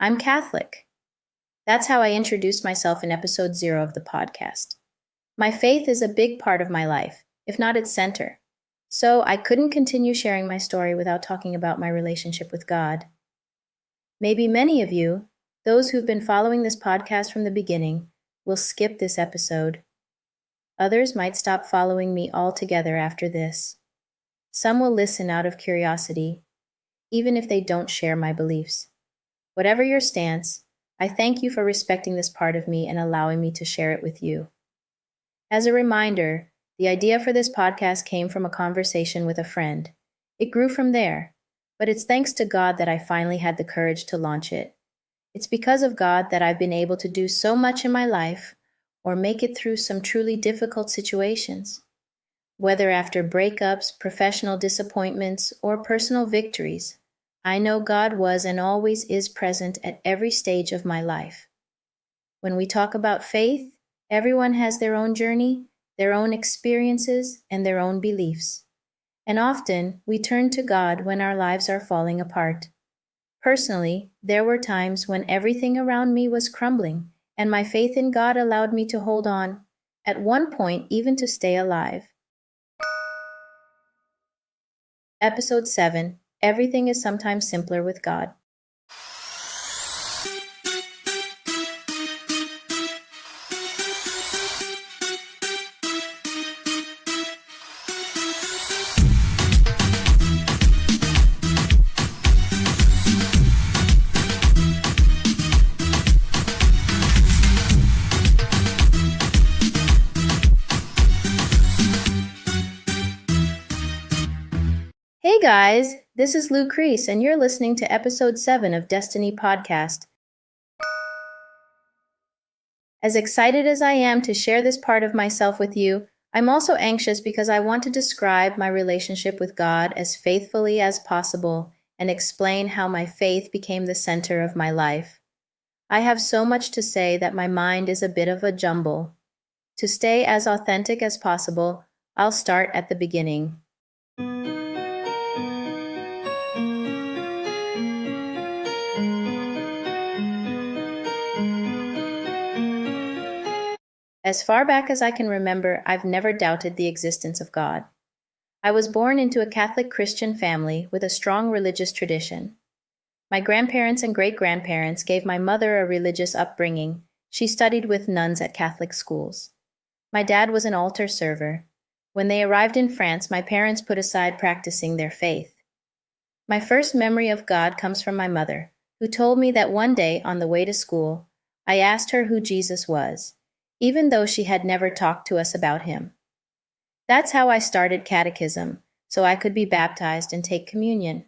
I'm Catholic. That's how I introduced myself in episode 0 of the podcast. My faith is a big part of my life, if not its center. So I couldn't continue sharing my story without talking about my relationship with God. Maybe many of you, those who've been following this podcast from the beginning, will skip this episode. Others might stop following me altogether after this. Some will listen out of curiosity, even if they don't share my beliefs. Whatever your stance, I thank you for respecting this part of me and allowing me to share it with you. As a reminder, the idea for this podcast came from a conversation with a friend. It grew from there, but it's thanks to God that I finally had the courage to launch it. It's because of God that I've been able to do so much in my life or make it through some truly difficult situations. Whether after breakups, professional disappointments, or personal victories, I know God was and always is present at every stage of my life. When we talk about faith, everyone has their own journey, their own experiences, and their own beliefs. And often, we turn to God when our lives are falling apart. Personally, there were times when everything around me was crumbling, and my faith in God allowed me to hold on, at one point even to stay alive. Episode 7, Everything is Sometimes Simpler with God. Hey guys, this is Lou Crease, and you're listening to episode 7 of Destiny Podcast. As excited as I am to share this part of myself with you, I'm also anxious because I want to describe my relationship with God as faithfully as possible and explain how my faith became the center of my life. I have so much to say that my mind is a bit of a jumble. To stay as authentic as possible, I'll start at the beginning. As far back as I can remember, I've never doubted the existence of God. I was born into a Catholic Christian family with a strong religious tradition. My grandparents and great-grandparents gave my mother a religious upbringing. She studied with nuns at Catholic schools. My dad was an altar server. When they arrived in France, my parents put aside practicing their faith. My first memory of God comes from my mother, who told me that one day on the way to school, I asked her who Jesus was, even though she had never talked to us about him. That's how I started catechism, so I could be baptized and take communion.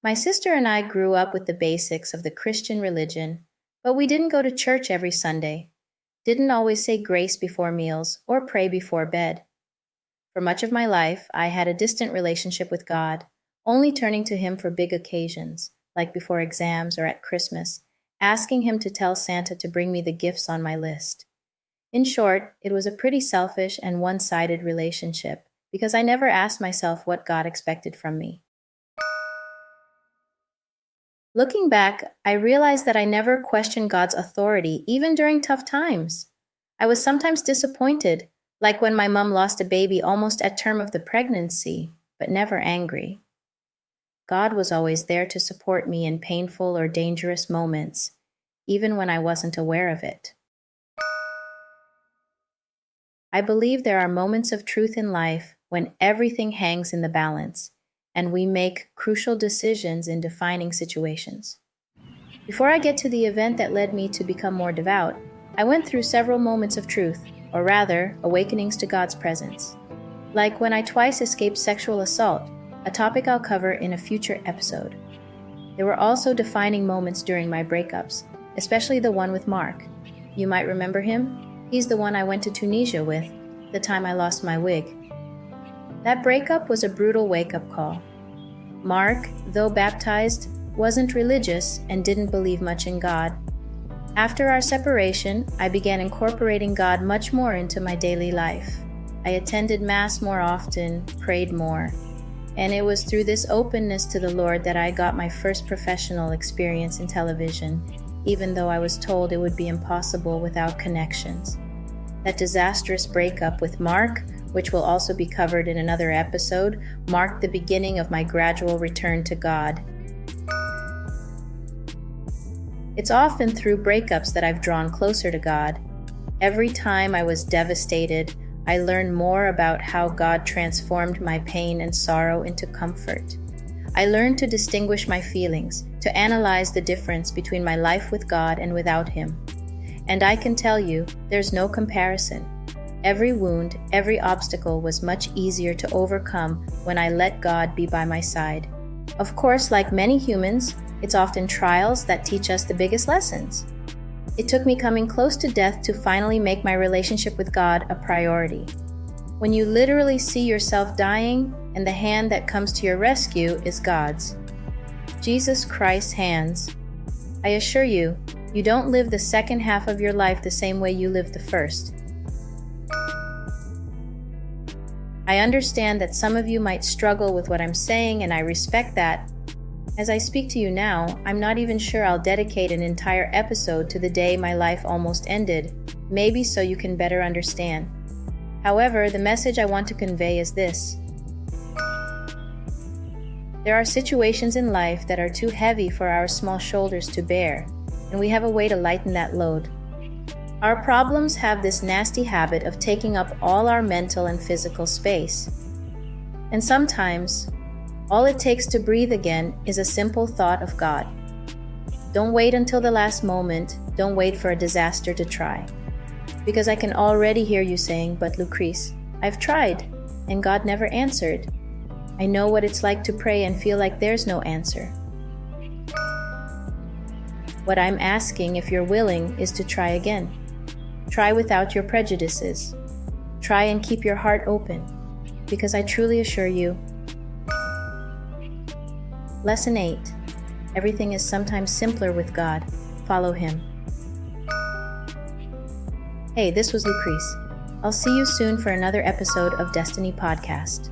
My sister and I grew up with the basics of the Christian religion, but we didn't go to church every Sunday, didn't always say grace before meals, or pray before bed. For much of my life, I had a distant relationship with God, only turning to him for big occasions, like before exams or at Christmas, asking him to tell Santa to bring me the gifts on my list. In short, it was a pretty selfish and one-sided relationship because I never asked myself what God expected from me. Looking back, I realized that I never questioned God's authority, even during tough times. I was sometimes disappointed, like when my mom lost a baby almost at term of the pregnancy, but never angry. God was always there to support me in painful or dangerous moments, even when I wasn't aware of it. I believe there are moments of truth in life when everything hangs in the balance, and we make crucial decisions in defining situations. Before I get to the event that led me to become more devout, I went through several moments of truth, or rather, awakenings to God's presence. Like when I twice escaped sexual assault, a topic I'll cover in a future episode. There were also defining moments during my breakups, especially the one with Mark. You might remember him. He's the one I went to Tunisia with, the time I lost my wig. That breakup was a brutal wake-up call. Mark, though baptized, wasn't religious and didn't believe much in God. After our separation, I began incorporating God much more into my daily life. I attended Mass more often, prayed more. And it was through this openness to the Lord that I got my first professional experience in television, even though I was told it would be impossible without connections. That disastrous breakup with Mark, which will also be covered in another episode, marked the beginning of my gradual return to God. It's often through breakups that I've drawn closer to God. Every time I was devastated, I learned more about how God transformed my pain and sorrow into comfort. I learned to distinguish my feelings, to analyze the difference between my life with God and without Him. And I can tell you, there's no comparison. Every wound, every obstacle was much easier to overcome when I let God be by my side. Of course, like many humans, it's often trials that teach us the biggest lessons. It took me coming close to death to finally make my relationship with God a priority. When you literally see yourself dying and the hand that comes to your rescue is God's, Jesus Christ's hands, I assure you, you don't live the second half of your life the same way you lived the first. I understand that some of you might struggle with what I'm saying, and I respect that. As I speak to you now, I'm not even sure I'll dedicate an entire episode to the day my life almost ended, maybe so you can better understand. However, the message I want to convey is this. There are situations in life that are too heavy for our small shoulders to bear, and we have a way to lighten that load. Our problems have this nasty habit of taking up all our mental and physical space. And sometimes, all it takes to breathe again is a simple thought of God. Don't wait until the last moment. Don't wait for a disaster to try. Because I can already hear you saying, "But Lucrece, I've tried, and God never answered. I know what it's like to pray and feel like there's no answer." What I'm asking, if you're willing, is to try again. Try without your prejudices. Try and keep your heart open. Because I truly assure you, Lesson 8. Everything is sometimes simpler with God. Follow Him. Hey, this was Lucrece. I'll see you soon for another episode of Destiny Podcast.